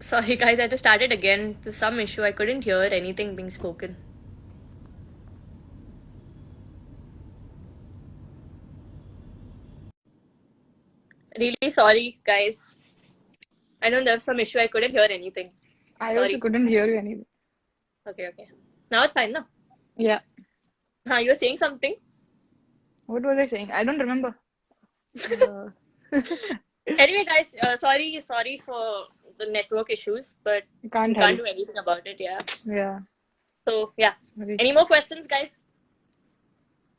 Sorry, guys, I had to start it again. There's some issue. I couldn't hear anything being spoken. Really sorry, guys. I know there was some issue. I couldn't hear anything. I also Sorry. couldn't hear you anything. Okay. Now it's fine, no? Yeah. You were saying something? What was I saying? I don't remember. Uh, Anyway, guys, sorry for the network issues, but we can't can't help. do anything about it, yeah. Yeah. So, yeah. Sorry. Any more questions, guys?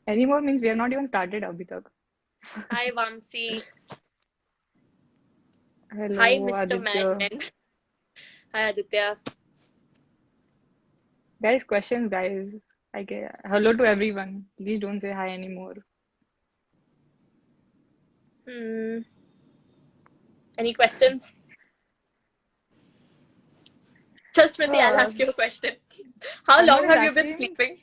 Anymore means we have not even started abhi tak. Hi, Vamsi. Hi, Hello, Mr. Aditya. Madman. Hi, Aditya. Guys, questions, guys. Hello to everyone. Please don't say hi anymore. Hmm. Any questions? Just Smriti, I'll Uh, ask you a question. How someone long is have you been asking. sleeping?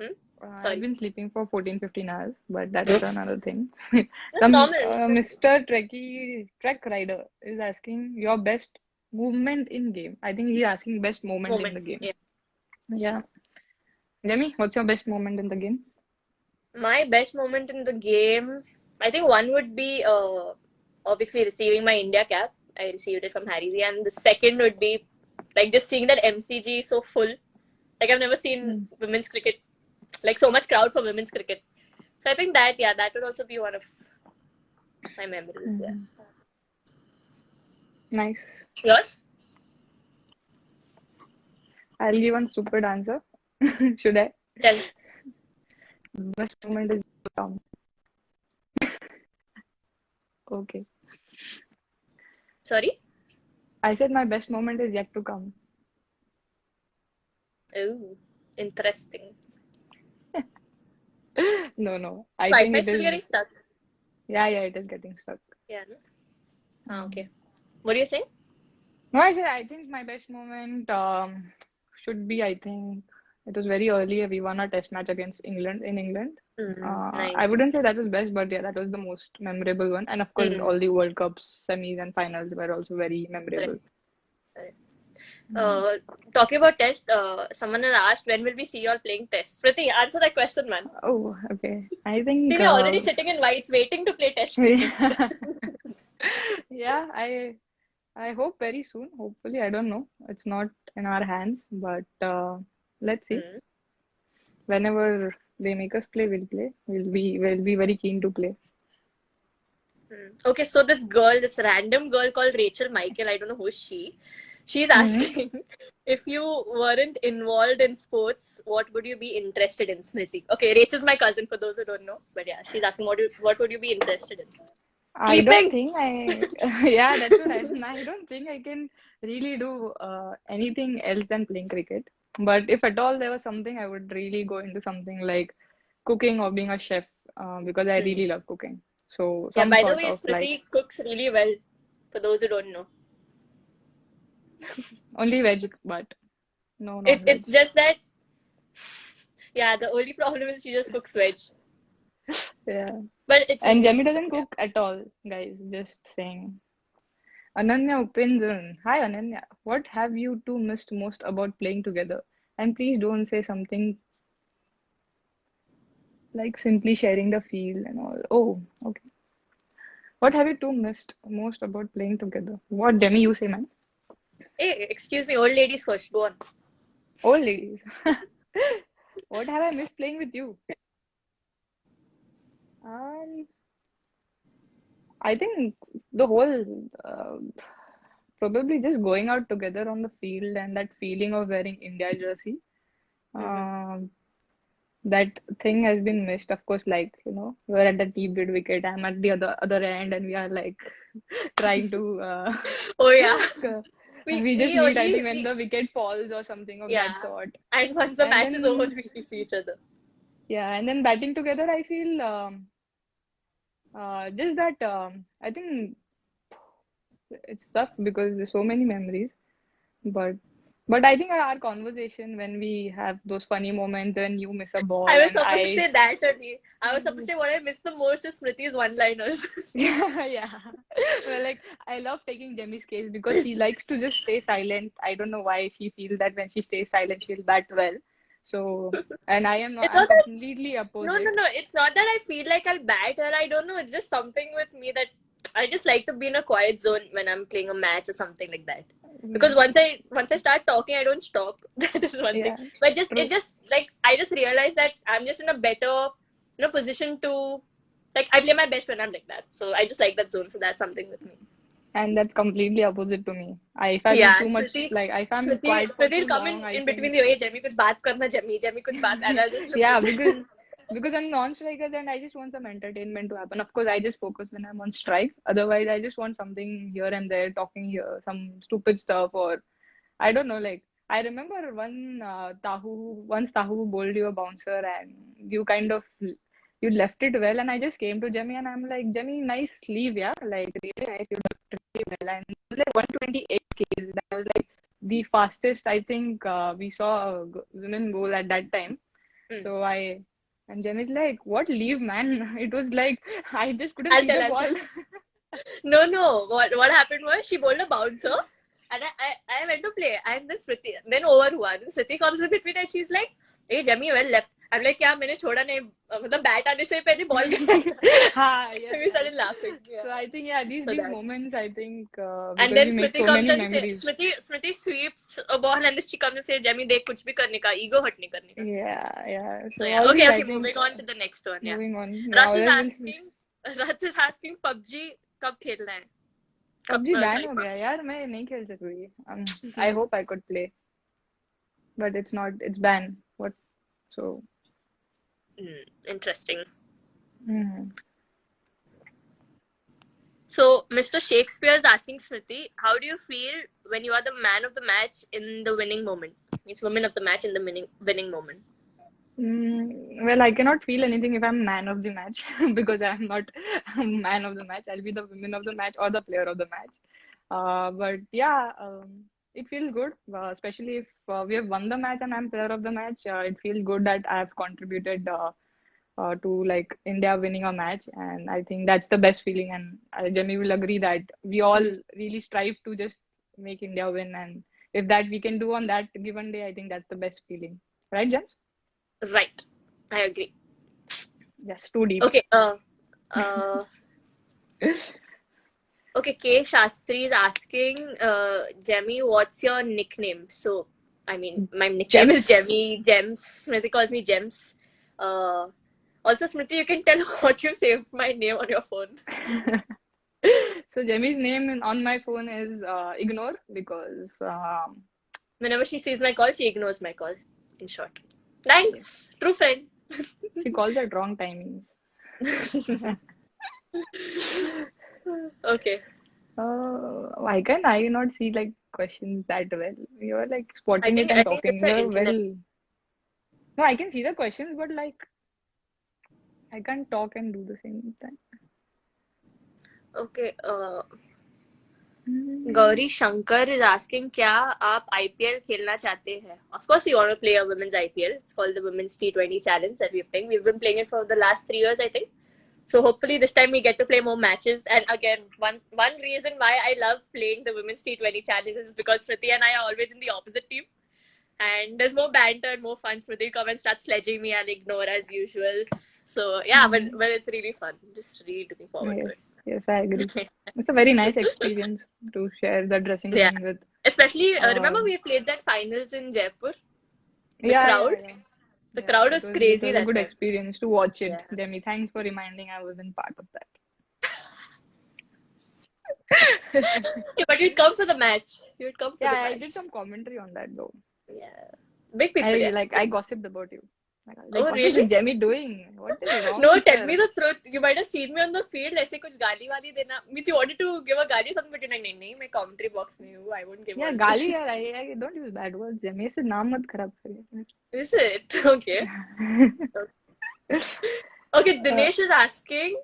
Hmm? I've Sorry. been sleeping for 14, 15 hours, but that's another thing. That's normal. Mr. Trek Rider is asking your best movement in game. I think he's asking best moment in Moment. the game. Yeah. Yeah. Jemmy, what's your best moment in the game? My best moment in the game, I think one would be obviously receiving my India cap. I received it from Harry Z. And the second would be like just seeing that MCG so full. Like I've never seen Mm. women's cricket, like so much crowd for women's cricket. So I think that, yeah, that would also be one of my memories. Yeah. Mhm. Nice. Yours? I'll give one stupid answer. Should I? Tell. Best moment is to come. Okay. Sorry? I said my best moment is yet to come. Oh, interesting. No, no. I think Wi-Fi it still is. getting stuck. Yeah, yeah, it is getting stuck. Yeah, no? Mm. Okay. What are you saying? No, I think my best moment should be, I think it was very early. We won a test match against England in England. I Nice. wouldn't say that was best, but yeah, that was the most memorable one. And of course, Mm, all the World Cups, semis, and finals were also very correct, memorable. correct. Mm. Uh, Talking about test, someone has asked when will we see you all playing test? Priti, answer that question, man. Oh, okay. I See, think, we're already sitting in whites waiting to play test cricket. yeah, I hope very soon. Hopefully, I don't know. It's not in our hands, but let's see. Hmm. Whenever they make us play, we'll play. We'll be very keen to play. Okay, so this random girl called Rachel Michael, I don't know who's she. She's Hmm. asking if you weren't involved in sports, what would you be interested in, Smriti? Okay, Rachel's my cousin for those who don't know. But yeah, she's asking what would you be interested in? I don't Sleeping? think yeah, that's what I don't think I can really do anything else than playing cricket. But if at all there was something, I would really go into something like cooking or being a chef because I Hmm. really love cooking. So Yeah, some by the sort way, of like Smriti cooks really well, for those who don't know. only veg, but no It's non-veg. just that, yeah, the only problem is she just cooks veg. Yeah. But it's And yummy, Jamie so doesn't yeah. cook at all, guys. Just saying. Ananya Upinzan. Hi Ananya. What have you two missed most about playing together? And please don't say something like simply sharing the field and all. Oh, okay. What have you two missed most about playing together? What, Demi, you say, man? Hey, excuse me, old ladies first, go on. Old ladies. What have I missed playing with you? Um, I think the whole probably just going out together on the field and that feeling of wearing India jersey. Mm-hmm. Um, that thing has been missed. Of course, like we're at the deep mid wicket. I'm at the other end, and we are like trying to Oh yeah. we just We meet. I only think when we the wicket falls or something of that Yeah. sort. And once the And match is over, then we see each other. yeah, and then batting together, I feel just that I think it's tough because there's so many memories. But But I think our conversation when we have those funny moments when you miss a ball I was and supposed to I, say that only. I was supposed to say what I miss the most is Smriti's one-liners. yeah, yeah. Well, like I love taking Jemmy's case because she likes to just stay silent. I don't know why she feels that when she stays silent, she'll bat well. So, and I am not, It's I'm not that completely no, no, opposite. no. It's not that I feel like I'll bat her. I don't know. It's just something with me that I just like to be in a quiet zone when I'm playing a match or something like that. Because Mm, once I start talking, I don't stop. That is one thing. yeah, But just it true. just like I just realized that I'm just in a better position to like I play my best when I'm like that. So I just like that zone. So that's something with me. And that's completely opposite to me. If I'm Yeah, too and much, Smriti, like if I'm Smriti, quiet for Smriti will too come long, I in between think. the hey, Jemmy, kuch baat karna, Jemmy, kuch baat, and I'll just look Yeah, like because I'm non-striker, then I just want some entertainment to happen. Of course, I just focus when I'm on strike. Otherwise, I just want something here and there, talking here, some stupid stuff, or I don't know. Like I remember once Tahu bowled you a bouncer, and you kind of you left it well, and I just came to Jemmy, and I'm like, Jemmy, nice sleeve, yeah, like really nice, you left it really well, and it was like 128 k's. That was like the fastest I think we saw a women bowl at that time. Hmm. So and Jem is like, what leave, man? It was like, I just couldn't I'll see tell, the I'll tell. ball. No, no. What happened was she bowled a bouncer, and I went to play, and then Smriti then over हुआ. Then Smriti comes in between, and she's like, "Hey, Jemmy, well left." I'm like, "क्या मैंने छोड़ा नहीं मतलब bat आने से पहले ball गिराया था." Yes, We yes. started laughing. So Yeah. I think, yeah, these So these that. moments, I think, And because then we make Smriti so comes many and say, memories. Smriti sweeps a ball, and then she comes and says, "Jemmy, देख कुछ भी करने का, ego hurt नहीं करने का." Yeah, yeah. So So yeah, all okay, these, I okay. think, Moving on to the next one. Yeah, moving on. Yeah, Rath is let's asking, Rath is asking, PUBG कब खेलना है? PUBG ban Sorry, हो गया यार मैं नहीं खेल सकूंगी I hope I could play but it's not it's banned what so interesting. mhm. So, Mr. Shakespeare is asking Smriti, how do you feel when you are the man of the match in the winning moment? It's woman of the match in the winning moment. Well, I cannot feel anything if I'm man of the match because I'm not man of the match. I'll be the woman of the match or the player of the match. But yeah, it feels good, especially if we have won the match and I'm player of the match. It feels good that I've contributed to like India winning a match, and I think that's the best feeling. And Jimmy will agree that we all Mm. really strive to just make India win, and if that we can do on that given day, I think that's the best feeling, right, James? Right. I agree. Yes, too deep. Okay. Uh, okay. K. Shastri is asking, Jemmy, what's your nickname? So, I mean, my nickname is Gems. Jemmy. Gems. Smriti calls me Gems. Uh, also, Smriti, you can tell what you saved my name on your phone. So Jemmy's name on my phone is Ignore because Whenever she sees my call, she ignores my call. In short. yes, Thanks. True friend. she calls at wrong timings. Okay. Why can I not see like questions that well? You're like I spotting it think and I think it's talking. our You're internet. well. No, I can see the questions, but like I can't talk and do the same time. Okay. Hmm. Gauri Shankar is asking, क्या आप IPL खेलना चाहते हैं? Of course, we want to play a women's IPL. It's called the Women's T20 Challenge that we're playing. We've been playing it for the last 3 years, I think. So hopefully this time we get to play more matches. And again, one reason why I love playing the Women's T20 Challenge is because Smriti and I are always in the opposite team. And there's more banter and more fun. Smriti will come and start sledging me. I'll ignore as usual. So yeah, Hmm. but it's really fun. Just really looking forward to Yes, it. yes, I agree. It's a very nice experience to share the dressing Yeah. room with. Especially, remember Um, we played that finals in Jaipur? The yeah, crowd? yeah, yeah. The Yeah, crowd it was was it crazy was a that good time. experience to watch it. Yeah. Demi, thanks for reminding I wasn't part of Yeah, but you'd come for the match. You'd come for Yeah, the I did match. some commentary on that though. Yeah. Big people, yeah. I gossiped about you. Like, Oh, what is really? this Jemmy doing? What is wrong No, with tell me her? the truth. You might have seen me on the field. ऐसे कुछ गाली वाली देना. Means you wanted to give a गाली something, but you're like, नहीं, मैं commentary box में हूँ. I won't give Yeah, all गाली this. यार, I don't use bad words. Jemmy से नाम मत खराब करिए. Is it? Okay. Okay, uh, Dinesh is asking,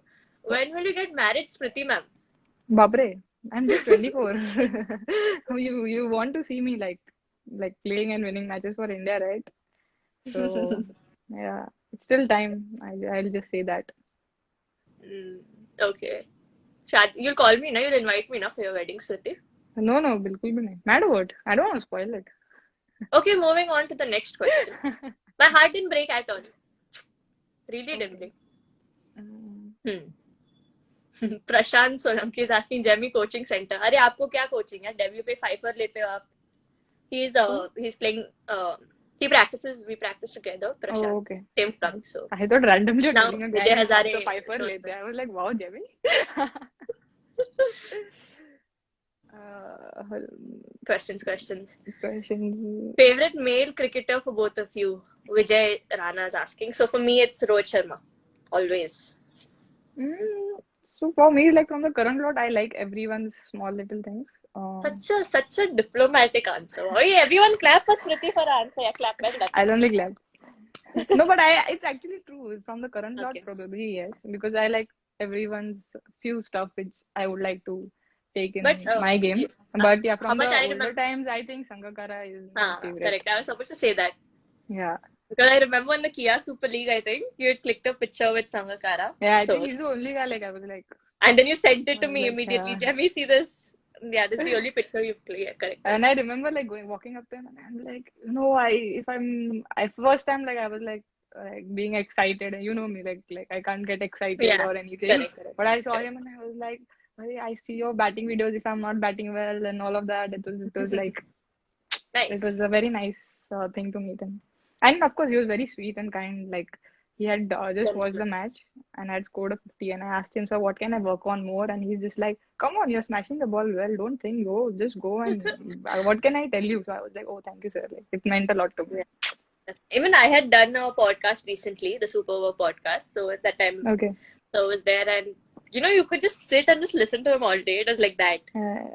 when will you get married, Smriti ma'am? Babre, I'm just 24. You want to see me like like playing and winning matches for India, right? So yeah, it's still time. I'll just say that. Mm, okay. Shad, you'll call me, na? You'll invite me, na, for your wedding, Smriti. No, no, बिल्कुल भी नहीं. Matter what? I don't want to spoil it. Okay, moving on to the next question. My heart didn't break at all. Really didn't Okay. break. Um, Prashant Solanki is asking Jemmy coaching center. अरे आपको क्या coaching है? W पे Fifer लेते हो आप? He's playing. He practices. We practice together. oh, Prashant, okay. same club. So I thought randomly you're now telling a guy Vijay that Hazare. after Piper No, later. I was like, wow, Jimmy. uh, questions. questions. Favorite male cricketer for both of you? Vijay Rana is asking. So for me, it's Rohit Sharma. Always. So for me, like from the current lot, I like everyone's small little things. Such a diplomatic answer. Oh, yeah, everyone clap for Smriti for her answer. Yeah, clap back. I'll only clap. No, but it's actually true. From the current lot, Okay. probably yes, because I like everyone's few stuff which I would like to take in But my game. you, But yeah, how from much the I older remember. times, I think Sangakkara is my favorite. Correct. I was supposed to say that. Yeah. Because I remember in the Kia Super League, I think, you had clicked a picture with Sangakkara. Yeah, I So, think he's the only guy, like, I was like, and then you sent it I to was me like, immediately. yeah. Jemmy, see this? Yeah, this is the only picture you've played. Yeah, correct. And I remember like walking up to him and I'm like, I first time like I was like being excited, and you know me, like I can't get excited Yeah, or anything. correct. But I saw him and I was like, "Hey, I see your batting videos if I'm not batting well and all of that." It was like it Nice. was a very nice thing to meet him. And of course, he was very sweet and kind. Like he had just watched the match and had scored a 50. And I asked him, "So what can I work on more?" And he's just like, "Come on, you're smashing the ball well. Don't think, go, just go and what can I tell you?" So I was like, "Oh, thank you, sir." Like it meant a lot to me. Even I had done a podcast recently, the Super Over podcast. So at that time, Okay. so I was there, and you could just sit and just listen to him all day. It was like that.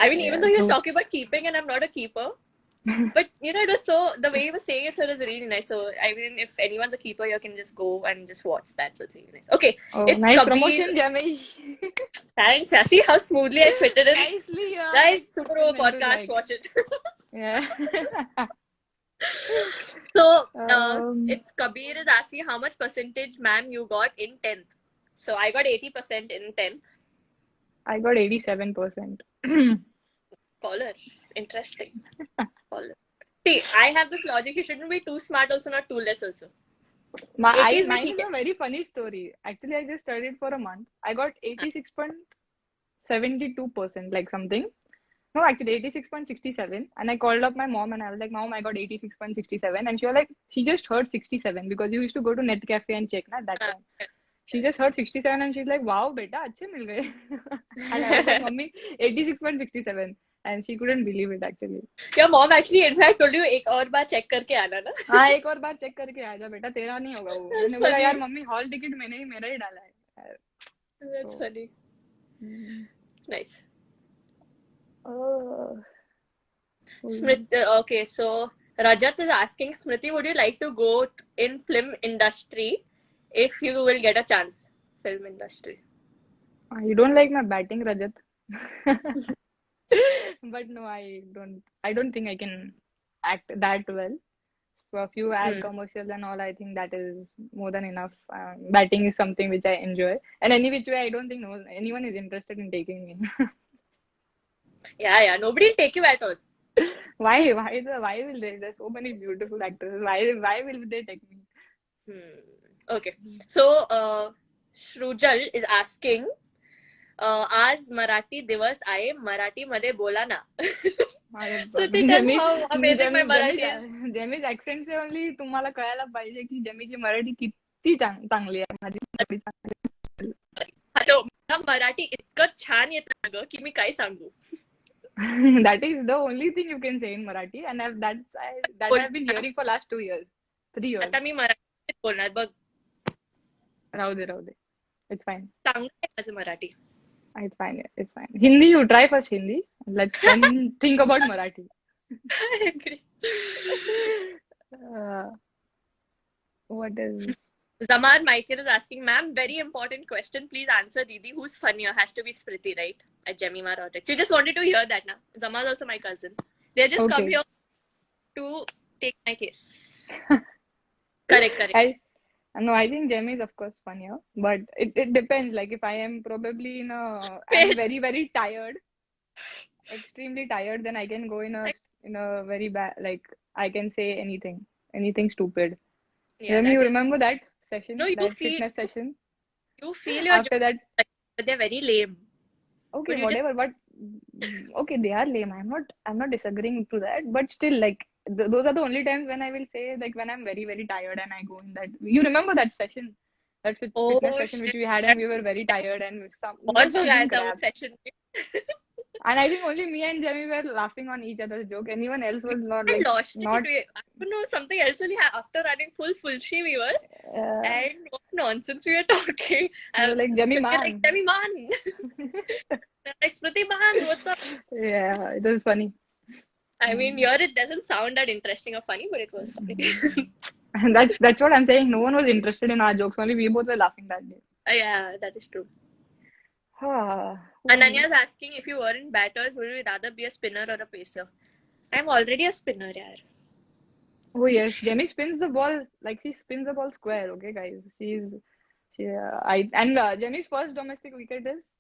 I mean, even Yeah, though he was true. talking about keeping, and I'm not a keeper, but it was so the way he was saying it, so it was really nice. So I mean, if anyone's a keeper, you can just go and just watch that. So it's really nice. Okay, Oh, it's nice Kabir. promotion, Jamie. Thanks. Yeah, see how smoothly I fitted in. Nicely, yeah. Guys, Like Super it was Over meant to podcast, like. watch it. Yeah. So Um, it's Kabir is asking how much percentage, ma'am, you got in 10th. So I got 80% in 10th. I got 87%. Caller, interesting. Caller. See, I have this logic. You shouldn't be too smart, also not too less, also. 80s में Mine ठीक is है. a very funny story. Actually, I just studied for a month. I got 86.72%, like something. No, actually 86.67. And I called up my mom and I was like, Mom, I got 86.67. And she was like, she just heard 67 because you used to go to Net Cafe and check na, at that हाँ. time. She just heard 67 and she's like, wow, beta, अच्छे मिल गए. And I was like, Mummy, 86.67. And she couldn't believe it actually. Your mom actually, in fact, told you एक और बार check करके आना ना. हाँ, एक और बार चेक करके आ जा बेटा, तेरा नहीं होगा वो. That's मैंने बोला funny. यार मम्मी, हॉल टिकट मैंने ही मेरा ही डाला है. That's So, funny. Nice. Smriti, okay, so Rajat is asking, Smriti, would you like to go in film industry if you will get a chance? Film industry. you don't like my batting, Rajat. But no, I don't think I can act that well. For a few ad commercials and all, I think that is more than enough. Batting is something which I enjoy. And any which way, I don't think anyone is interested in taking me. Yeah, nobody will take you at all. Why will they? There's so many beautiful actors. Why will they take me? Okay. So, Shrujal is asking, आज मराठी दिवस आहे, मराठी मध्ये बोला ना. So they tell how amazing my Marathi is. जेमीज accent से only तुम्हाला कळायला पाहिजे की जेमीची मराठी किती चांगली आहे. माझी मराठी चांगली आहे. हॅलो, मला मराठी इतकं छान येतं ना ग की मी काय सांगू. That is the only thing you can say in Marathi, and I've been hearing for last 2 years, 3 years. आता मी मराठीत बोलणार बघ. राहू दे. It's fine. चांगलं आहे माझं Marathi. It's fine. Hindi, you try first Hindi. Let's then think about Marathi. I agree. What is... Zamar Michael is asking, ma'am, very important question. Please answer, Didi. Who's funnier? Has to be Smriti, right? At Jemima Rotex. You just wanted to hear that now. Zamar is also my cousin. They just come Okay. here to take my case. Correct. I think Jamie is of course funnier, but it depends. Like if I am probably I'm Wait, very, very tired, extremely tired, then I can go like, in a very bad, like I can say anything stupid. yeah, Jamie, that you is. remember that No, session, that fitness session? you feel your jokes, After that, but they're very lame. okay, But you just whatever, but okay, they are lame. I'm not disagreeing to that, but still, like those are the only times when I will say, like when I'm very, very tired and I go in that. You remember that session, that fitness oh session which shit, we had, that and we were very tired and we were बहुत मजा speaking आया था वो crap. session में. And I think only me and Jamie were laughing on each other's joke. Anyone else was not I like lost it. not. I don't know, something else only after running full she we were. Uh, And what nonsense we were talking. we were like Jamie We're like, man. Demi man. Like, Smriti man, what's up? Yeah, it was funny. I mean, here it doesn't sound that interesting or funny, but it was funny. And that's what I'm saying. No one was interested in our jokes. Only we both were laughing that day. Yeah, that is true. Ah, Ananya is asking, if you weren't batters, would you rather be a spinner or a pacer? I'm already a spinner, yaar. oh yes, Jamie spins the ball like she spins the ball square. Okay, guys, Jamie's first domestic wicket is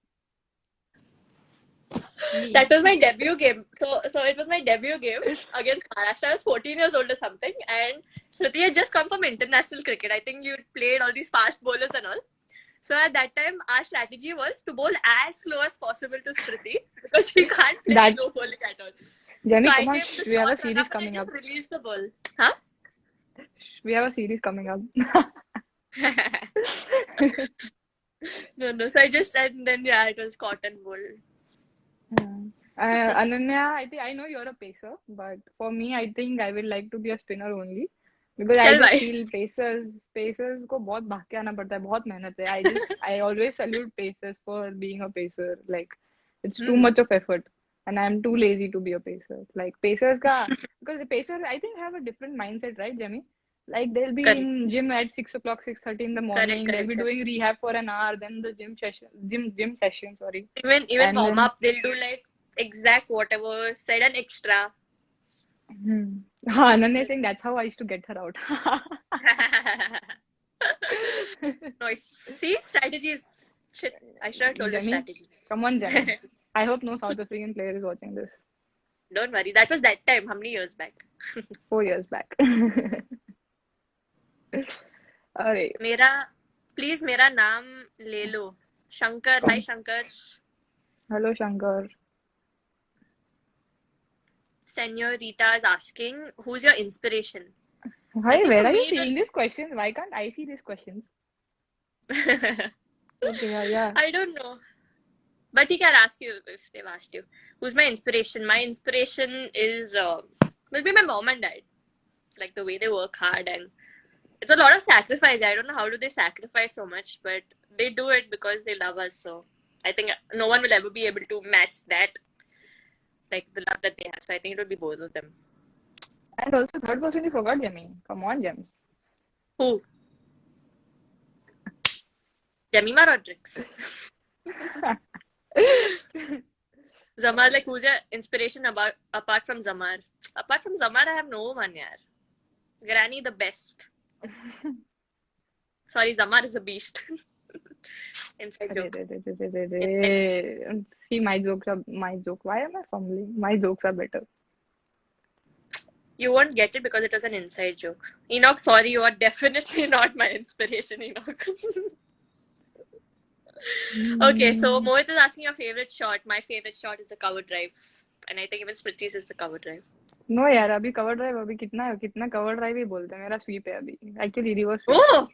me. That was my debut game. So it was my debut game against Maharashtra. I was 14 years old or something, and Shruti had just come from international cricket. I think you played all these fast bowlers and all. So at that time, our strategy was to bowl as slow as possible to Smriti because she can't play That slow bowling at all. So Jamie, I come on, came to the we have a short run series up and I coming up. just released the ball. Huh? We have a series coming up. No. So I just, and then yeah, it was cotton wool. Ananya, I think I know you're a pacer, but for me, I think I would like to be a spinner only because I Tell just why. feel pacers को बहुत भाग के आना पड़ता है, बहुत मेहनत है. I always salute pacers for being a pacer. Like it's too much of effort, and I'm too lazy to be a pacer. Like because the pacers I think have a different mindset, right, Jamie? Like they'll be Correct. in gym at 6 o'clock, 6:30 in the morning. They'll be Correct. doing rehab for an hour, then the gym session, sorry, Even and warm then. up, they'll do like exact whatever said an extra. Ananya is saying that's how I used to get her out. No, see, strategies. Shit, I should have told the Jamie, strategy. come on, Jamie. I hope no South African player is watching this. Don't worry, that was that time. How many years back? 4 years back. Alright, Please, मेरा नाम ले लो. Shankar, hi come. Shankar. Hello, Shankar. Senorita is asking, who's your inspiration? I Hi, think for where are you me, seeing these questions? Why can't I see these questions? Okay, yeah. I don't know. But he can ask you if they've asked you. Who's my inspiration? My inspiration is will be my mom and dad. Like the way they work hard, and it's a lot of sacrifice. I don't know how do they sacrifice so much, but they do it because they love us. So I think no one will ever be able to match that, like the love that they have. So I think it would be both of them. And also, third person you forgot, Jamie. Come on, James. Who? Jemima Rodriguez. Zamar, like who's your inspiration apart from Zamar? Apart from Zamar, I have no one, yaar. Granny the best. Sorry, Zamar is a beast. Inside joke. See, my joke. Why am I fumbling? My jokes are better. You won't get it because it was an inside joke. Enoch, sorry, you are definitely not my inspiration, Enoch. Okay, so Mohit is asking your favorite shot. My favorite shot is the cover drive. And I think even Smriti's is the cover drive. No यार, अभी cover drive अभी कितना cover drive ही बोलते हैं. मेरा SVEEP है अभी, actually reverse sweep. Oh!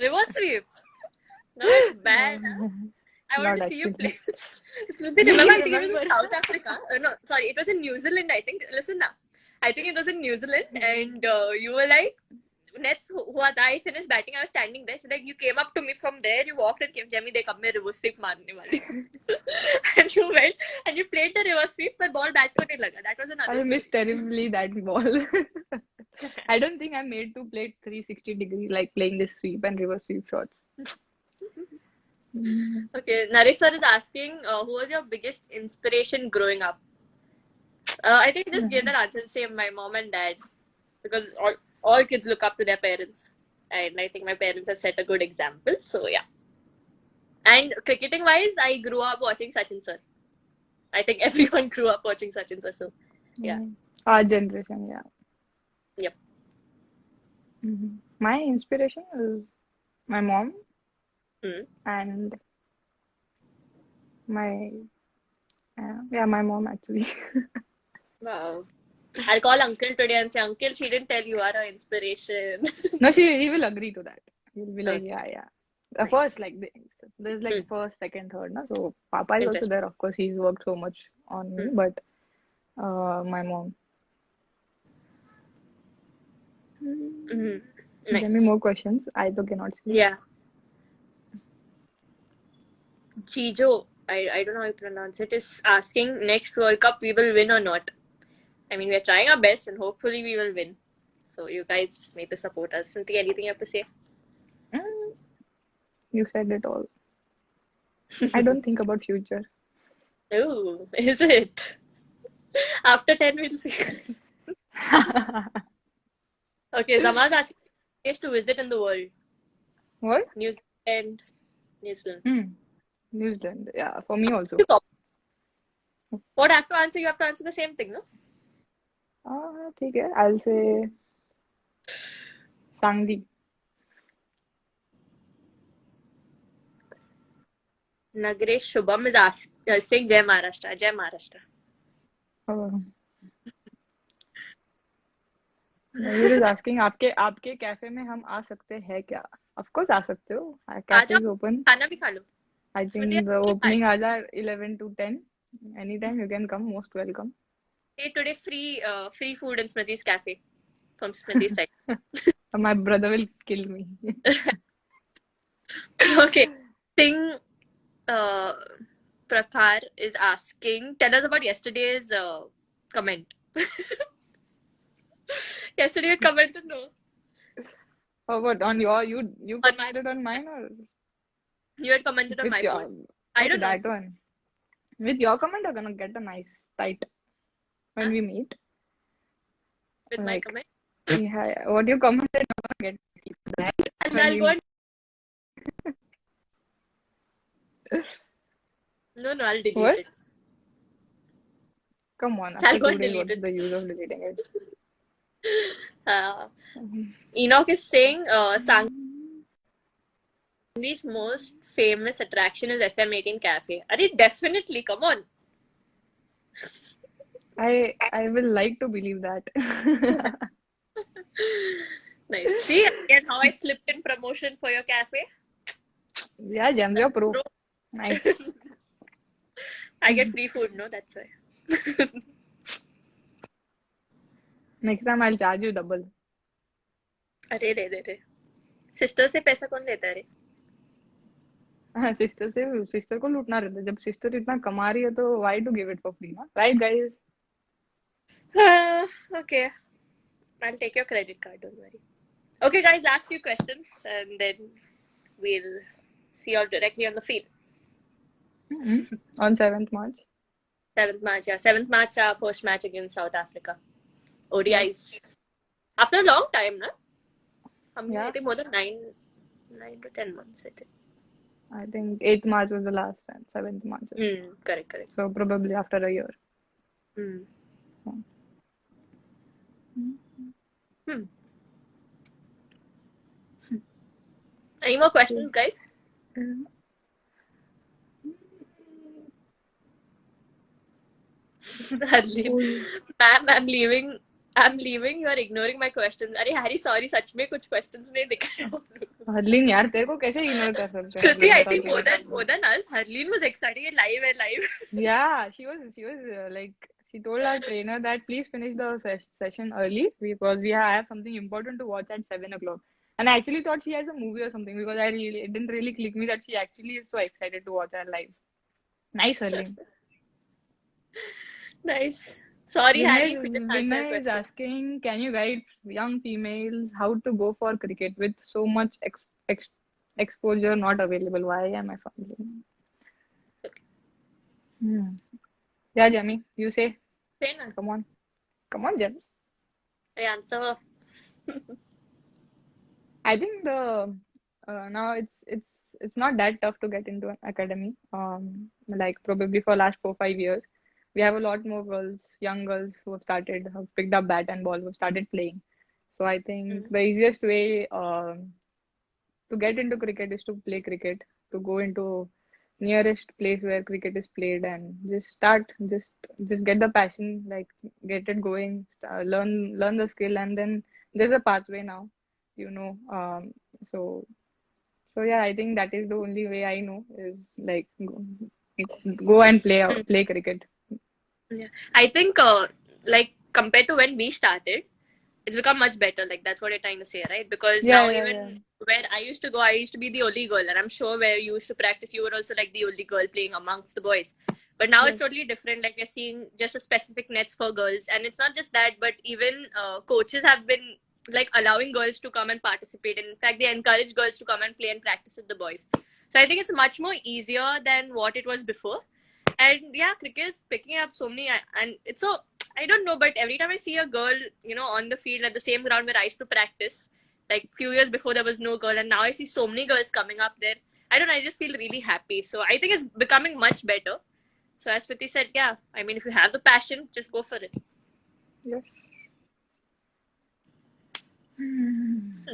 Reverse sweep. Not bad, huh? I want to see you play. Smriti, remember, I think it was in South Africa. No, sorry, it was in New Zealand, I think. Listen now. I think it was in New Zealand, and you were like, Nets hua tha. I finished batting. I was standing there. So like you came up to me from there. You walked and came, Jamie, देख अब मैं reverse sweep मारने वाली. And you went and you played the reverse sweep, but ball bat को नहीं लगा. That was another I story. missed terribly that ball. I don't think I'm made to play 360 degree, like playing this sweep and reverse sweep shots. Okay, Naresh sir is asking, who was your biggest inspiration growing up? I think I just gave that answer the same. My mom and dad, because all kids look up to their parents, and I think my parents have set a good example. So yeah. And cricketing wise, I grew up watching Sachin sir. I think everyone grew up watching Sachin sir. So yeah. Our generation, yeah. Yep. My inspiration is my mom Hmm. and my my mom actually. Wow. I'll call uncle today and say, Uncle, she didn't tell you are an inspiration. No, he will agree to that. He'll be like, Okay. yeah. First, Nice. like there's like Hmm. first, second, third, no? So Papa is also Interesting. there. Of course, he's worked so much on me, Hmm. but my mom. Hmm. Give me Nice. more questions. I too cannot see. Yeah. Chijo, I don't know how you pronounce it, is asking next World Cup we will win or not. I mean, we're trying our best and hopefully we will win. So you guys need to support us. Smriti, anything you have to say? Mm, you said it all. I don't think about future. Oh, is it? After 10 we'll see. Okay, Zama's asking place to visit in the world. What? New Zealand, New Zealand. New Zealand. Yeah, for me also. You go. What I have to answer? You have to answer the same thing, no? ठीक है. I'll say Sangli. Nagresh Shubham is saying Jai Maharashtra. Jai Maharashtra. Mayur is asking आपके cafe में हम आ सकते हैं क्या? Of course आ सकते हो. आ Cafe जाओ, is open. खाना भी खा लो. I स्मृति think the आज opening hours are 11 to 10. Anytime you can come, most welcome. today free food in Smriti's cafe from Smriti's side. My brother will kill me. Okay. Singh uh, Prathar is asking, tell us about yesterday's comment. Yesterday you commented, no? Oh, what on you On my commented on mine or You had commented on with my post. your I okay don't know. that one. With your comment, I'm gonna get a nice tight when Huh? we meet. With my Like comment. yeah, what you commented, I'm gonna get that when I'll we go meet. and no, I'll delete What? it. Come on, I'll after go 2 and days, delete what's it. the use of deleting it? Enoch is saying Sangli's most famous attraction is SM18 Cafe. Are definitely, come on. I will like to believe that. Nice. See again how I slipped in promotion for your cafe? Yeah, Gems, you're pro. Bro, Nice. I get free food, no? That's why. Next time I'll charge you double. अरे दे दे रे sister से पैसा कौन लेता है रे हाँ, sister को लूटना रहता है. जब सिस्टर इतना कमा रही है तो why to give it for free, ना? Right, guys? Okay, I'll take your credit card, don't worry. Okay, guys, last few questions and then we'll see you all directly on the field. On 7th March. 7th March, yeah. 7th March, our first match against South Africa. ODIs. Yes. After a long time, no? I Yeah. think more than 9 to 10 months, I think. I think 8th March was the last and 7th March. Correct. So probably after a year. Any more questions, guys? Ma'am, I'm leaving. You are ignoring my questions. अरे Harry, sorry, सच में कुछ questions नहीं दिख रहे हो हम लोग को. हरलीन यार तेरे को कैसे इग्नोर कर सकते हैं हम Shruti, लोग I बता think के. more than us. Harleen was excited. Live. Yeah, she was like she told our trainer that please finish the session early because I have something important to watch at 7 o'clock. And I actually thought she has a movie or something because it didn't really click me that she actually is so excited to watch our live. Nice, Harleen. Nice. Sorry, Harry, if we didn't answer your Vinay is question. asking, can you guide young females how to go for cricket with so much exposure not available? Why am I fumbling? Yeah, Jamie, you say. Say na. Come on, Jen. I answer. I think the now it's not that tough to get into an academy. Like probably for last 4 5 years, we have a lot more girls, young girls who have picked up bat and ball, who have started playing. So I think Mm. the easiest way to get into cricket is to play cricket, to go into nearest place where cricket is played and just just get the passion, like get it going, learn the skill, and then there's a pathway now, you know. So so yeah, I think that is the only way I know is like go and play cricket. Yeah. I think, like, compared to when we started, it's become much better. Like, that's what you're trying to say, right? Because Yeah, now, yeah, yeah. even where I used to go, I used to be the only girl. And I'm sure where you used to practice, you were also like the only girl playing amongst the boys. But now it's Yes. totally different. Like, we're seeing just a specific nets for girls. And it's not just that, but even coaches have been like allowing girls to come and participate. And in fact, they encourage girls to come and play and practice with the boys. So I think it's much more easier than what it was before. And yeah, cricket is picking up so many, and it's so, I don't know, but every time I see a girl, on the field at the same ground where I used to practice, like few years before there was no girl, and now I see so many girls coming up there. I don't know, I just feel really happy. So I think it's becoming much better. So as Priti said, yeah, I mean, if you have the passion, just go for it. Yes. Hmm.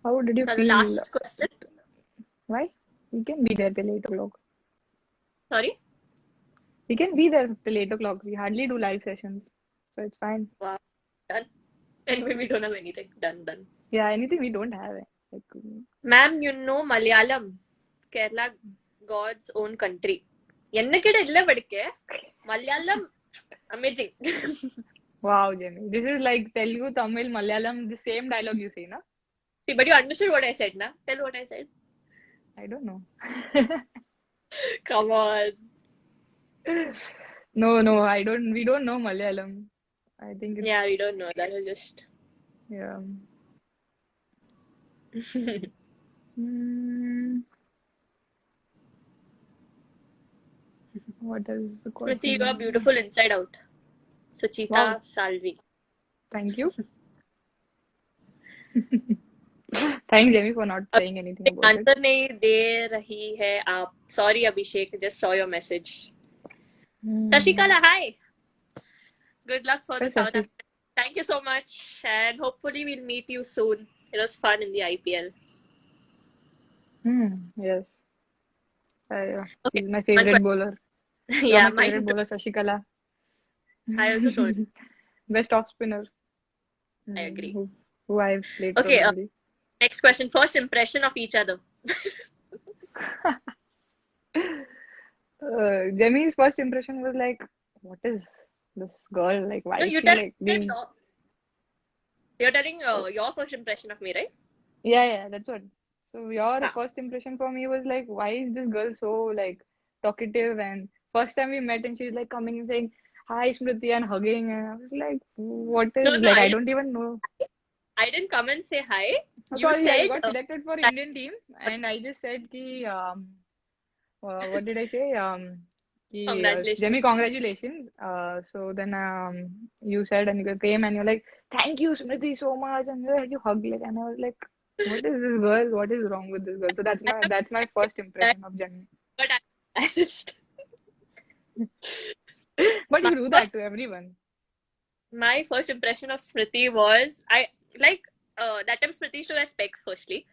How did you So the feel? last question. Why? We can be there till 8 o'clock. Sorry. We can be there till 8 o'clock. We hardly do live sessions, so it's fine. Wow, done. Anyway, we don't have anything. Done. Yeah, anything we don't have. Like, Ma'am, Malayalam, Kerala, God's own country. என்னக்கிட்ட இல்ல படிக்க Malayalam amazing. wow, Jamie. This is like Telugu, Tamil, Malayalam, the same dialogue you say, na? See, but you understood what I said, na? Tell what I said. I don't know. Come on. No, I don't. We don't know Malayalam. I think it's Yeah, we don't know. That was just. yeah. Hmm. What is the Smriti, you are question? beautiful inside out. Suchita Wow, Salvi. thank you. Thanks, Jamie, for not saying anything अब about it. Answer नहीं दे रही है आप. Sorry, Abhishek. Just saw your message. Shashikala, hi. Good luck for the Yes, South Shashi. Africa. Thank you so much, and hopefully we'll meet you soon. It was fun in the IPL. Yes. Okay, She's my one favorite question. bowler. You're Yeah, my favorite mine too. bowler, Shashikala. I also told you. Best off spinner. I agree. Who I've played Okay, probably. next question. First impression of each other. Jamie's first impression was like, what is this girl? Like, why No, is you she tell like tell being. you're telling your first impression of me, right? Yeah, that's what. So your Ah. first impression for me was like, why is this girl so like talkative? And first time we met, and she's like coming and saying, "Hi, Smriti," and hugging, and I was like, what No, is no, like? I don't even know. I didn't come and say hi. Oh, You sorry, I said got selected for Indian team, and I just said ki what did I say? congratulations. Jamie, congratulations. So then you said and you came and you're like, thank you, Smriti, so much, and you hugged like, and I was like, what is this girl? What is wrong with this girl? So I have that's my first impression of Jamie. but I just But my you do first that to everyone. my first impression of Smriti was I like that time Smriti used to wear specs firstly.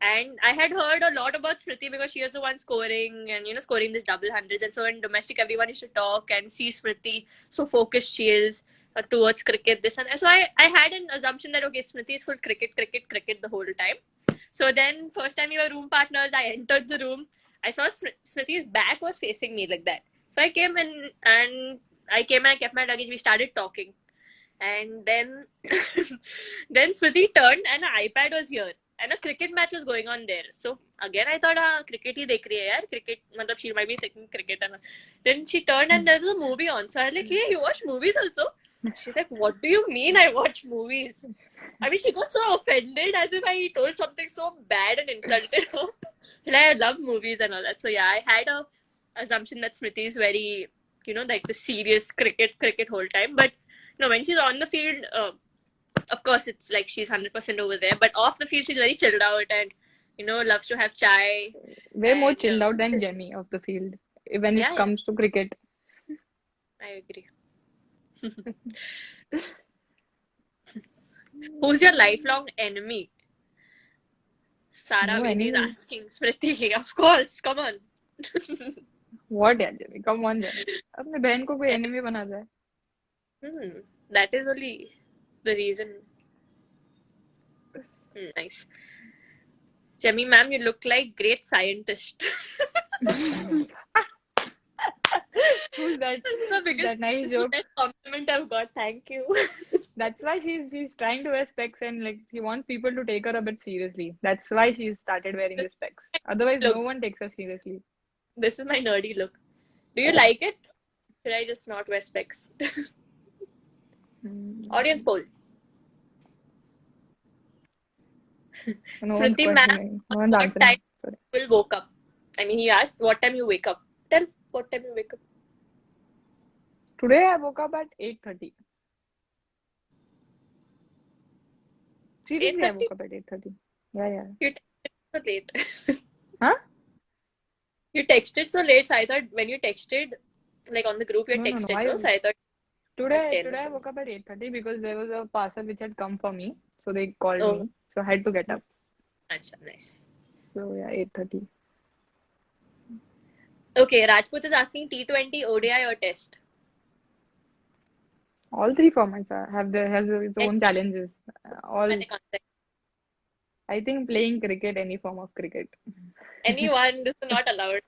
And I had heard a lot about Smriti because she was the one scoring and scoring this double hundreds. And so in domestic, everyone used to talk and see Smriti so focused she is towards cricket. This and so I had an assumption that okay, Smriti is full cricket the whole time. So then first time we were room partners, I entered the room. I saw Smriti's back was facing me like that. So I came in and I kept my luggage. We started talking. And then then Smriti turned and her iPad was here and a cricket match was going on there. So again I thought cricket hi dekh rahi hai yaar, cricket matlab she might be thinking cricket. And then she turned and there was a movie on. So I was like, hey, you watch movies also? She's like, what do you mean I watch movies? I mean, she got so offended as if I told something so bad and insulted her. Like, I love movies and all that. So yeah, I had a assumption that Smriti is very like the serious cricket whole time. But when she's on the field, of course it's like she's 100% over there. But off the field, she's very chilled out and loves to have chai. Way more And chilled out than Jemmy off the field when it yeah, comes to cricket. I agree. Who's your lifelong enemy? Sara No Vedi is enemy. asking Smriti. Of course, come on. What यार Jamie, come on Jamie, अपने बहन को कोई enemy बना दे. That is only the reason. Nice. Jemmy ma'am, you look like great scientist. Who's that? This is the biggest, That nice this is the joke. best compliment I've got. Thank you. That's why she's trying to wear specs and like she wants people to take her a bit seriously. That's why she started wearing the specs. Otherwise, Look, no one takes her seriously. this is my nerdy look. Do you like it? Should I just not wear specs? Audience poll. No one's Smriti ma'am, questioning. No one's what answering. time Sorry. you will woke up? I mean, he asked what time you wake up. Tell what time you wake up. Today I woke up at 8:30. Seriously, I 8:30? woke up at 8:30. Yeah. You texted so late. Huh? You texted so late, so I thought when you texted, like on the group, you had No. texted, I no? So I thought Today 10 or I something. woke up at 8:30 because there was a parcel which had come for me. So they called Oh, me. So I had to get up. acha, nice. So yeah, 8:30. Okay, Rajput is asking T20, ODI or Test. All three formats has its And own challenges. All they can't say. I think playing cricket, any form of cricket. Anyone, this is not allowed.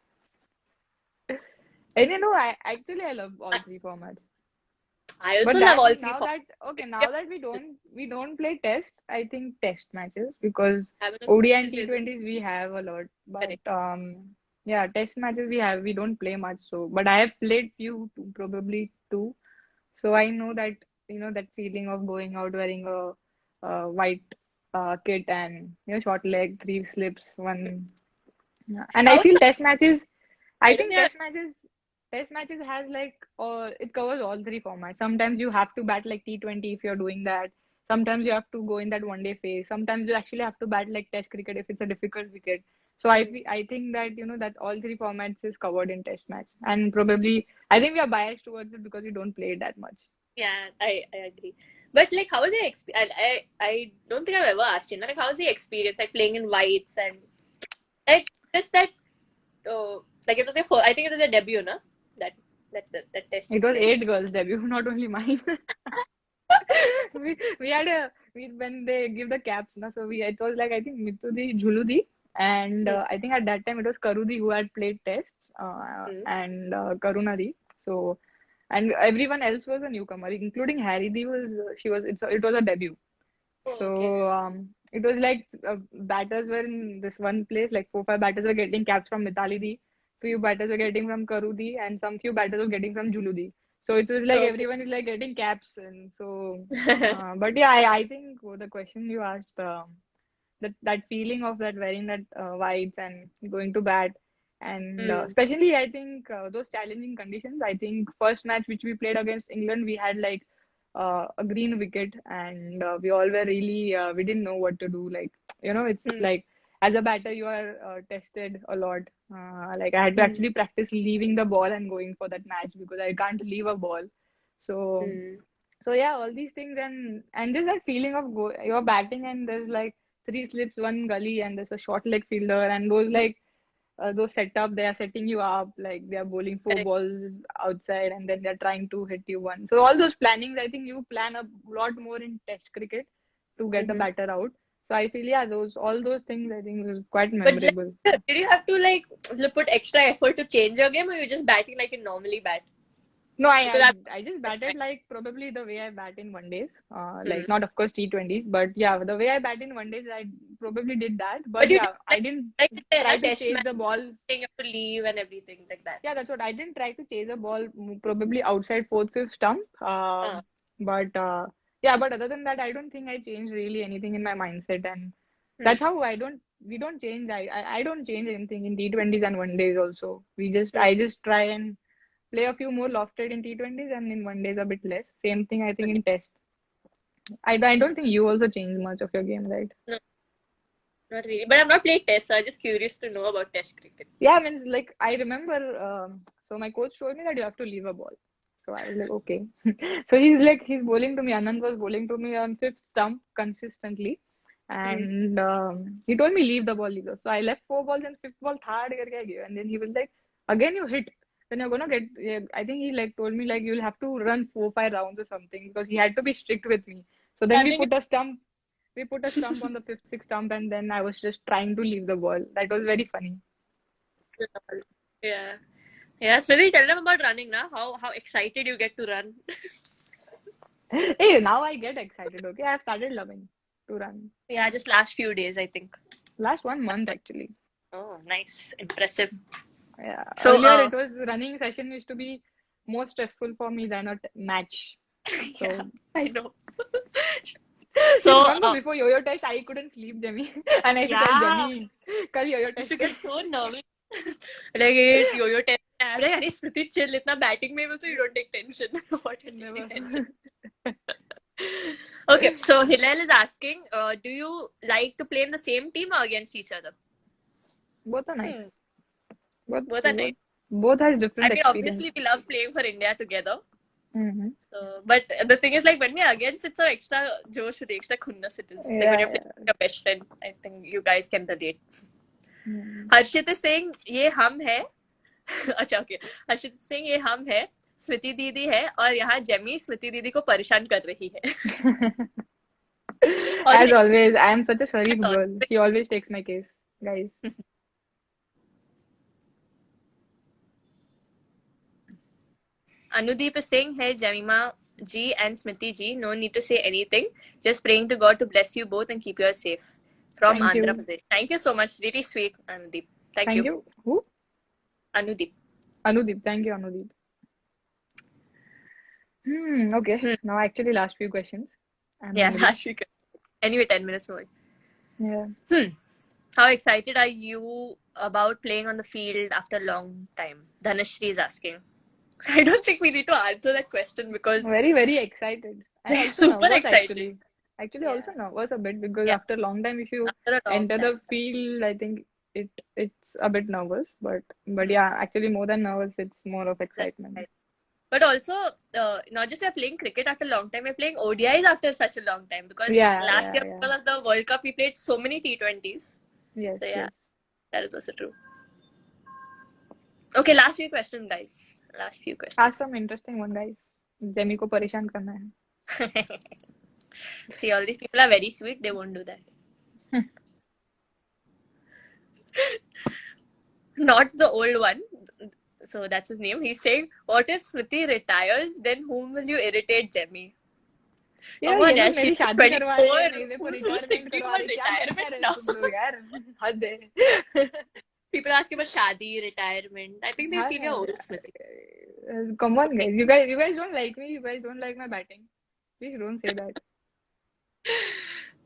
And I love all three formats. I also But love that all is three now formats. that we don't play test, I think test matches because Having a ODI and quiz is T20s we have a lot. But correct. yeah, test matches we don't play much. So but I have played probably two. So I know that that feeling of going out wearing a white kit and short leg, three slips, one. Yeah. And I How feel come? test matches. I I don't think think test matches has like it covers all three formats. Sometimes you have to bat like T20 if you're doing that. Sometimes you have to go in that one day phase. Sometimes you actually have to bat like test cricket if it's a difficult wicket. So I think that that all three formats is covered in test match. And probably I think we are biased towards it because we don't play it that much. Yeah, I agree. But like, how is your experience? I don't think I've ever asked you. Like, how is the experience like playing in whites and like just that? Like it was your first. I think it was your debut, no? That that test you It was played. 8 girls debut, not only mine. we had when they give the caps, na, so it was like I think Mitudi, Jhuludi, and Hmm. I think at that time it was Karudi who had played tests, Hmm. and Karunadi. So and everyone else was a newcomer, including Harry D was it was a debut. Oh, okay. So it was like batters were in this one place, like 4 5 batters were getting caps from Mitali D, few batters were getting from Karudi, and some few batters were getting from Juludi. So it was like Okay. everyone is like getting caps, and so. But yeah, I think the question you asked, that feeling of that wearing that whites and going to bat, and Hmm. especially I think those challenging conditions. I think first match which we played against England, we had like a green wicket, and we all were really we didn't know what to do. Like it's Hmm. like as a batter you are tested a lot. Like I had to Hmm. actually practice leaving the ball and going for that match because I can't leave a ball. So Hmm. so yeah, all these things and just that feeling of you're batting and there's like three slips, one gully, and there's a short leg fielder, and those setup they are setting you up like they are bowling four Correct. balls outside and then they're trying to hit you one. So all those plannings, I think you plan a lot more in Test cricket to get the Mm-hmm. batter out. So I feel yeah, all those things I think was quite But memorable. did you have to like put extra effort to change your game, or you just batting like you normally bat? No, Because I've I just this time. batted like probably the way I bat in one days. Hmm. Like not of course T20s, but yeah, the way I bat in one days, I probably did that. But But you did yeah, I didn't like try a to test chase match, the balls. you have to leave and everything like that. Yeah, that's what I didn't try to chase a ball probably outside fourth, fifth stump. Uh, But yeah, but other than that, I don't think I changed really anything in my mindset, and hmm. that's how we don't change. I don't change anything in T20s and one days also. Hmm. I just try and play a few more lofted in T20s and in one days a bit less. Same thing, I think, in Test. I don't think you also change much of your game, right? No, not really. But I've not played Test, so I'm just curious to know about Test cricket. Yeah, I mean, like I remember, so my coach told me that you have to leave a ball. So I was like, okay. So he's bowling to me. Anand was bowling to me on fifth stump consistently, Mm. and he told me leave the ball, leave the. So I left four balls and fifth ball third करके I gave, and then he was like, again you hit, then you're gonna get. Yeah, I think he like told me like you'll have to run 4-5 rounds or something because he had to be strict with me. So then I think we put a stump on the fifth, sixth stump, and then I was just trying to leave the ball. That was very funny. it's yeah. Yeah, Smriti, tell them about running now. How excited you get to run. Hey, now I get excited, okay? I've started loving to run. Yeah, just last few days, I think. Last 1 month actually. Oh, nice. Impressive. Yeah. So, Earlier it was running session used to be more stressful for me than a match. yeah, So I know. you So, remember before yo-yo test, I couldn't sleep, Jemmy. And I used to tell yeah, Jemmy, kal yo-yo I used test to kar. get so nervous. Like, it, yo-yo test. I'm like, Arey, Smriti, chill. Itna batting mein also you don't take tension. What are you taking tension? Never. Okay, so Hillel is asking, do you like to play in the same team or against each other? Both are nice. Hmm, Both, both are both, nice. both has I different mean, experience. obviously, we love playing for India together. Mm-hmm. So, but the thing is, like, when we're against, it's so extra josh, extra khunnas it is. Like, when Yeah, you're playing with your best friend, I think you guys can relate. yeah. Harshit is saying, ये हम है. अच्छा, okay. Harshit is saying, ये हम है. स्मृति दीदी है और यहाँ जेमी स्मृति दीदी को परेशान कर रही है. और As ये always, I am such a Sharif thought. girl. She always takes my case, guys. Anudeep is saying, hey, Jemima ji and Smriti ji, no need to say anything. Just praying to God to bless you both and keep you safe. From Thank Andhra you. Pradesh. Thank you so much. Really sweet, Anudeep. Thank Thank you. you. Who? Anudeep. Anudeep. Thank you, Anudeep. Okay. Now, actually, last few questions. I'm Yeah, hungry. last week. Anyway, 10 minutes more. Yeah. How excited are you about playing on the field after a long time? Dhanashri is asking. I don't think we need to answer that question because Very, very excited. And we're also super nervous, excited. actually. Actually, Yeah. also nervous a bit because Yeah. after a long time, if you After a long enter time. the field, I think it's a bit nervous. But yeah, actually, more than nervous, it's more of excitement. But also, not just we're playing cricket after a long time, we're playing ODIs after such a long time. Because Yeah, last year, yeah. because of the World Cup, we played so many T20s. Yes, So yeah, yes. that is also true. Okay, last few questions, guys. Last few Ask questions. some interesting one, guys. Jemmy को परेशान करना है. See, all these people are very sweet. They won't do that. Not the old one. So that's his name. He's saying, what if Smriti retires? Then whom will you irritate, Jemmy? यार Come on, ये yaar, लोग मेरी she's शादी करवा रहे हैं 24. मेरे को Who's रिटायरमेंट thinking करवा about रहे हैं क्या करते retirement रहे now? तुम लोग यार हद है People ask about shadi, retirement. I think they हाँ feel you're old, Smriti. come on guys you guys don't like me you guys don't like my batting please don't say that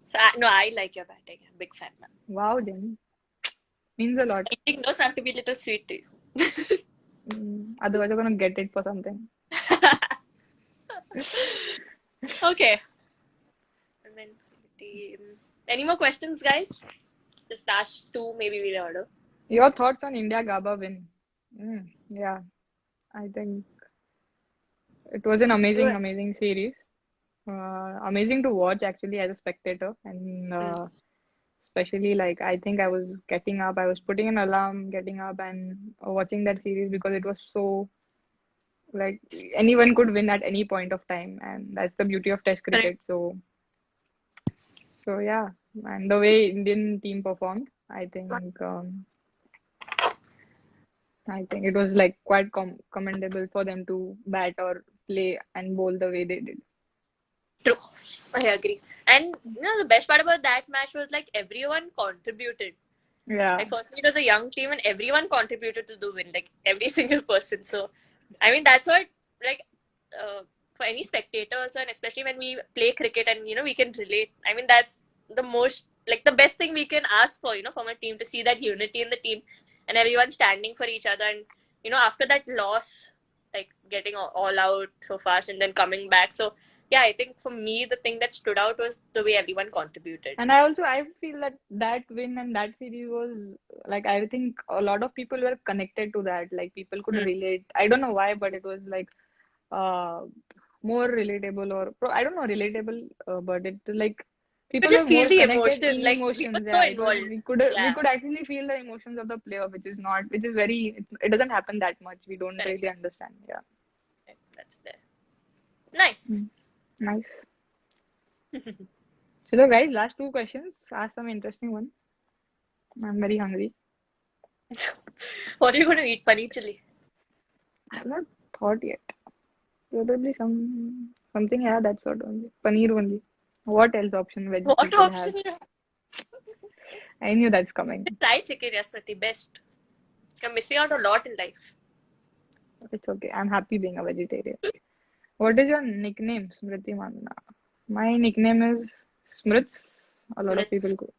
So, no, I like your batting. I'm a big fan, man. wow Jenny means a lot I think those have to be a little sweet to you. otherwise I'm gonna get it for something Okay. And then, any more questions, guys? Just last two, maybe we'll order. your thoughts on India Gaba win yeah I think it was an amazing series amazing to watch actually as a spectator and especially like I think I was getting up I was putting an alarm getting up and watching that series because it was so like anyone could win at any point of time and that's the beauty of test cricket so yeah and the way Indian team performed I think it was like quite commendable for them to bat or play and bowl the way they did. True. I agree. And the best part about that match was like everyone contributed. Yeah. Like firstly, it was a young team and everyone contributed to the win, like every single person. So, I mean, that's what like for any spectator also, and especially when we play cricket and we can relate. I mean, that's the most like the best thing we can ask for, from a team to see that unity in the team and everyone standing for each other. And after that loss, like getting all out so fast and then coming back. So yeah, I think for me the thing that stood out was the way everyone contributed. And I feel that that win and that series was like, I think a lot of people were connected to that. Like people could Hmm. relate. I don't know why, but it was like uh more relatable, or I don't know, relatable, but it like You could people were just feel more the connected emotion, in like we were emotions. so Yeah, it was, involved. we Yeah, could actually feel the emotions of the player, which is not, which is very, it doesn't happen that much. We don't correct. really understand. Yeah. That's there. Nice. Mm, nice. So guys, last two questions. Ask some interesting one. I'm very hungry. What are you going to eat? Paneer chili. I've not thought yet. Probably something, yeah, that's what only. Paneer only. What else option we What could have? option you have? I knew that's coming. Try chicken, Yaswati. Best. You're missing out a lot in life. It's okay. I'm happy being a vegetarian. What is your nickname, Smriti Manna? My nickname is Smrits. A lot of Smrits. people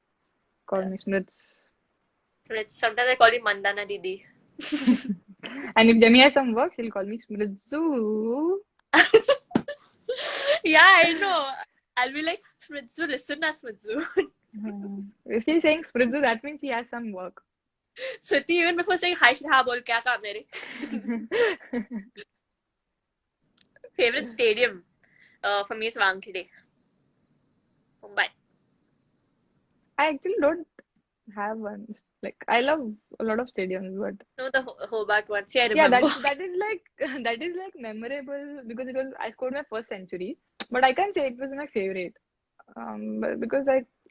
call me Smrits. Smrits. Sometimes I call you Mandana Didi. And if Jemmy has some work, she'll call me Smritzu. Yeah, I know. I'll be like, Smitsu, listen na Smitsu. If she's saying Smritzu, that means she has some work. Smriti, even before saying hi, she'll bol kya kaam hai re? Favorite stadium? For me, it's Wankhede, Mumbai. I actually don't have one. Like I love a lot of stadiums, but No, the Hobart one. See, I yeah, remember. that is like that is like memorable because it was, I scored my first century, but I can't say it was my favorite. But because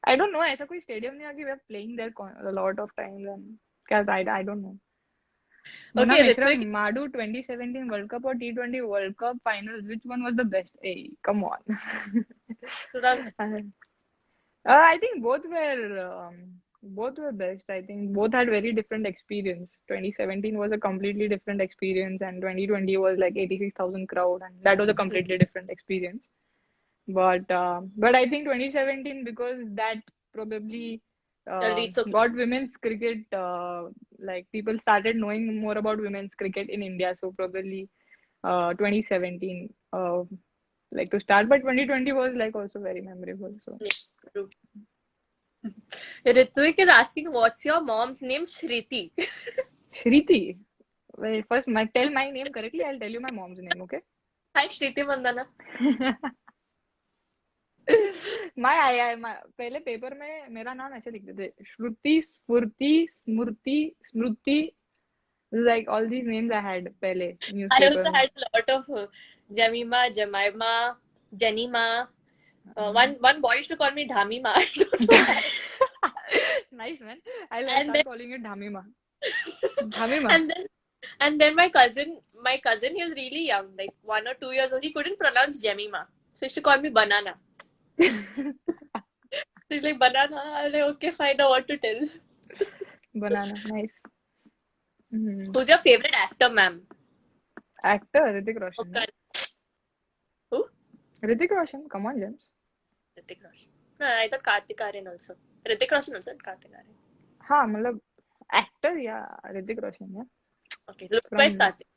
I don't know, ऐसा कोई stadium नहीं है कि we are playing there a lot of times, and क्या I don't know. Muna Okay, Mishra, Ritvik. Madu 2017 World Cup or T20 World Cup finals, which one was the best? Hey, come on. 2000. I think both were best. I think both had very different experience. 2017 was a completely different experience, and 2020 was like 86,000 crowd, and that was a completely different experience. But I think 2017, because that probably Reach so got women's cricket, like people started knowing more about women's cricket in India. So probably 2017, like to start, but 2020 was like also very memorable. So true. Ritvik is asking, what's your mom's name? Shriti. Shriti, well, first tell my name correctly. I'll tell you my mom's name. Okay. Hi, Shriti Mandana. पहले paper में मेरा नाम ऐसे लिखते थे, श्रुति, स्फूर्ति, स्मृति, स्मृति, like all these names I had पहले I newspaper also में. had a lot of Jamima, Jemima, Janima. One boy used to call me Dhamima. I don't know why. Nice man. I'll And start then calling you Dhamima. Dhamima. and then my cousin, he was really young, like 1 or 2 years old. He couldn't pronounce Jemima, so he used to call me Banana. He's like banana. I'm like, okay, fine. Now what to tell? Banana. Nice. Who's your favorite actor, ma'am? Actor Hrithik Roshan. Okay. No? Who? Hrithik Roshan. Come on, James. Hrithik Roshan. No, I thought Kartik Aaryan also. Hrithik Roshan also and Kartik Aaryan. हाँ मतलब actor या ऋतिक रोशन या Okay, look wise from. Kartik.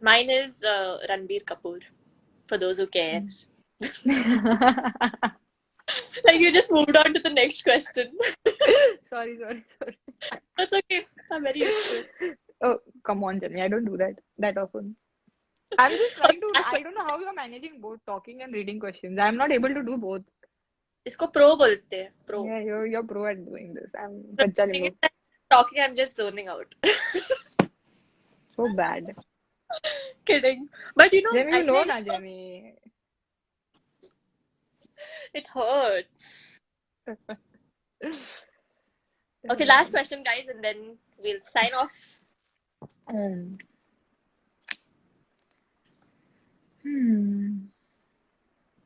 Mine is Ranbir Kapoor. For those who care. Like you just moved on to the next question. Sorry. That's okay. I'm very used to it. Oh, come on, Jenny. I don't do that often. I'm just trying to. Last I don't know how you're managing both talking and reading questions. I'm not able to do both. इसको pro बोलते हैं. Pro. Yeah, you're pro at doing this. I'm बच्चा Thing is lingo. that talking, I'm just zoning out. So bad. Kidding. But you know, Jamie, you actually, know I na, just thought Jamie. it hurts. Okay, last question, guys, and then we'll sign off.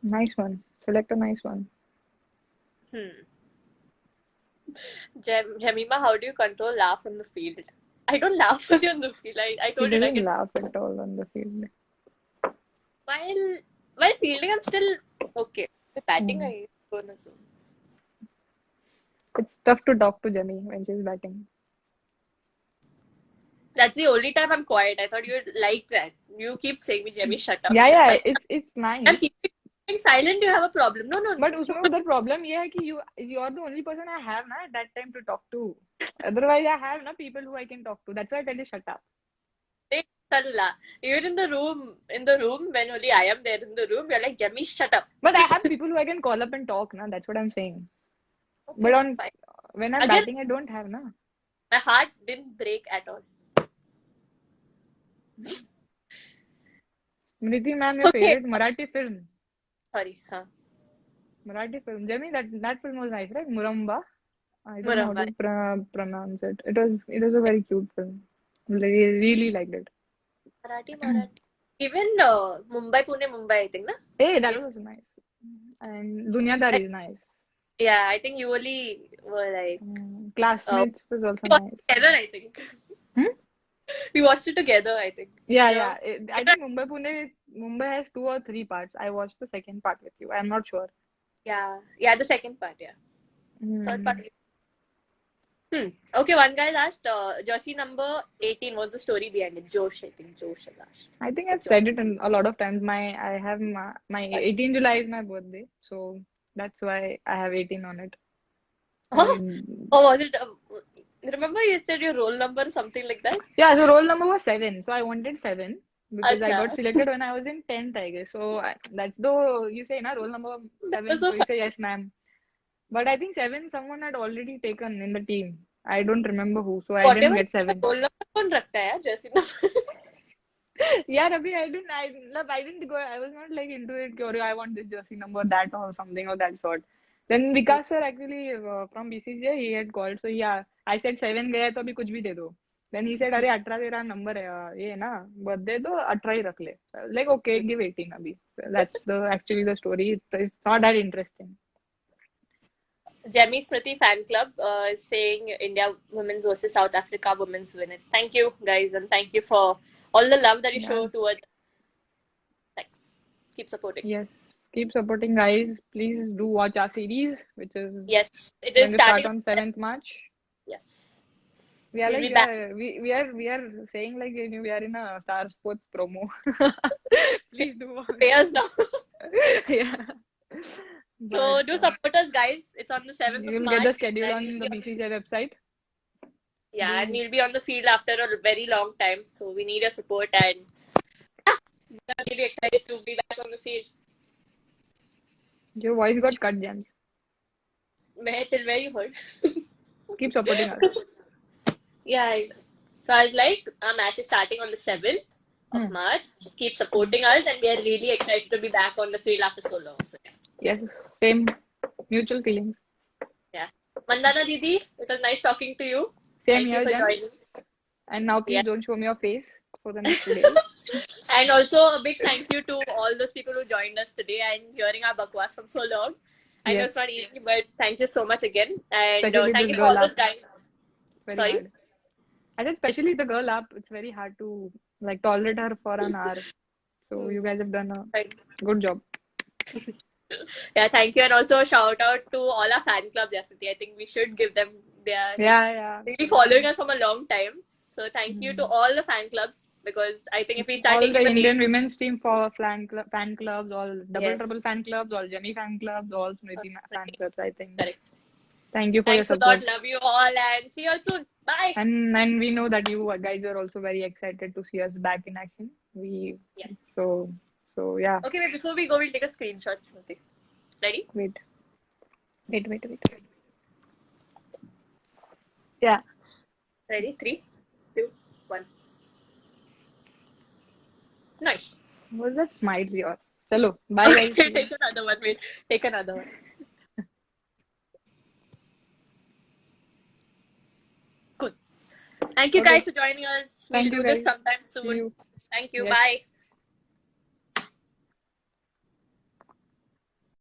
Nice one. Select a nice one. Jemima, how do you control laugh on the field? I don't laugh only on the field. I He told you I doesn't get laugh at all on the field. while fielding, I'm still okay. Batting, I go in a zone. It's tough to talk to Jamie when she's batting. That's the only time I'm quiet. I thought you'd like that. You keep saying me, Jemmy, shut up, Yeah, shut yeah, up. it's I'm nice. keeping silent. You have a problem. No, no. But उसमें उधर problem ये है कि you're the only person I have ना at that time to talk to. Otherwise, I have na people who I can talk to. That's why I tell you shut up. Sarla. Even in the room, when only I am there in the room, you're like, Jemmy, shut up. But I have people who I can call up and talk na. That's what I'm saying. But Okay, fine. when I'm Again, batting, I don't have na. my heart didn't break at all. Smriti ma'am, your Okay. favorite Marathi film? Sorry. Huh. Marathi film. Jamie, that film was nice, right? Muramba. I don't know how Muramba. to pronounce it. It was a very cute film. Really liked it. Marathi. Even Mumbai, Pune, Mumbai, I think, na? Hey, that was also nice. And Dunyadari is nice. Yeah, I think you only were like, Classmates was we also watched nice. it together, I think. Hmm? We watched it together, I think. Yeah. I think Mumbai has 2 or 3 parts. I watched the second part with you. I'm not sure. Yeah, the second part, yeah. Third part. Okay, one guy asked, jersey number 18, what's the story behind it? Josh, I think. Josh has asked. I think I've said it a lot of times. I have my 18 July is my birthday, so that's why I have 18 on it. Oh, was it? Remember you said your roll number, something like that? Yeah, so roll number was 7. So I wanted 7 because I got Acha. selected when I was in 10th, I guess. So that's though you say, na, roll number That was 7. so So you funny. say, yes, ma'am. But I think 7 someone had already taken in the team. I don't remember who. So I didn't Whatever get 7. roll number कौन रखता है यार jersey number? Yeah, Ravi, I didn't go. I was not like into it. कि, I want this jersey number, that or something of that sort. Then Vikas sir actually from BCCI, he had called. So yeah, I said 7 गया तो अभी कुछ भी दे दो. Then he said, अरे 18 तेरा number है ये ना birthday तो 18 ही रख ले. So I was like, okay, give 18 अभी. So that's actually the story. It's not that interesting. Jemmy Smriti fan club is saying India women's versus South Africa women's win it. Thank you guys, and thank you for all the love that you show Yeah. towards. Thanks. Keep supporting. Yes. Keep supporting, guys. Please do watch our series, which is Yes, it going is to start starting. on 7th March. Yes, We are we'll like be back. we are saying like we are in a Star Sports promo. Please do watch. Pay us now. Yeah. So But do support us, guys. It's on the 7th of you'll get the March. schedule and on we'll the be BCCI website. Yeah, and we'll be on the field after a very long time. So we need your support, and I'm really excited to be back on the field. Your voice got cut, James. Till where you heard? Keep supporting us. Yeah. So I was like, our match is starting on the 7th of March. Keep supporting us, and we are really excited to be back on the field after so long. So, Yes, same mutual feelings. yeah. Mandana Didi, it was nice talking to you. Same Thank here, you for joining. James. And now please Yeah. don't show me your face for the next 2 days. And also a big thank you to all those people who joined us today and hearing our bakwas from so long. I know it's not easy, but thank you so much again. And Especially thank this you to all girl those up. guys. Very Sorry? hard. I said especially the girl up. It's very hard to like tolerate her for an hour. So you guys have done a good job. Yeah, thank you. And also a shout out to all our fan clubs, Jasmine. I think we should give them. They are really following us from a long time. So thank you to all the fan clubs, because I think if we start all taking the the Indian names, women's team for fan clubs, all Double Yes. Trouble fan clubs, all Jemmy fan clubs, all Smriti fan clubs, I think. Correct. Thank you for Thanks your a lot. support. Love you all, and see you all soon. Bye. And we know that you guys are also very excited to see us back in action. Yes. So yeah. Okay, wait, before we go, we'll take a screenshot. Smriti. Ready? Wait. Yeah. Ready? 3, 2, 1. Nice. Was that smile yours? Chalo. Bye guys. Okay, take another one. Wait, take another one. Good. Thank you guys for joining us. We'll Thank do you, this guys. sometime See soon. you. Thank you. Yes. Bye.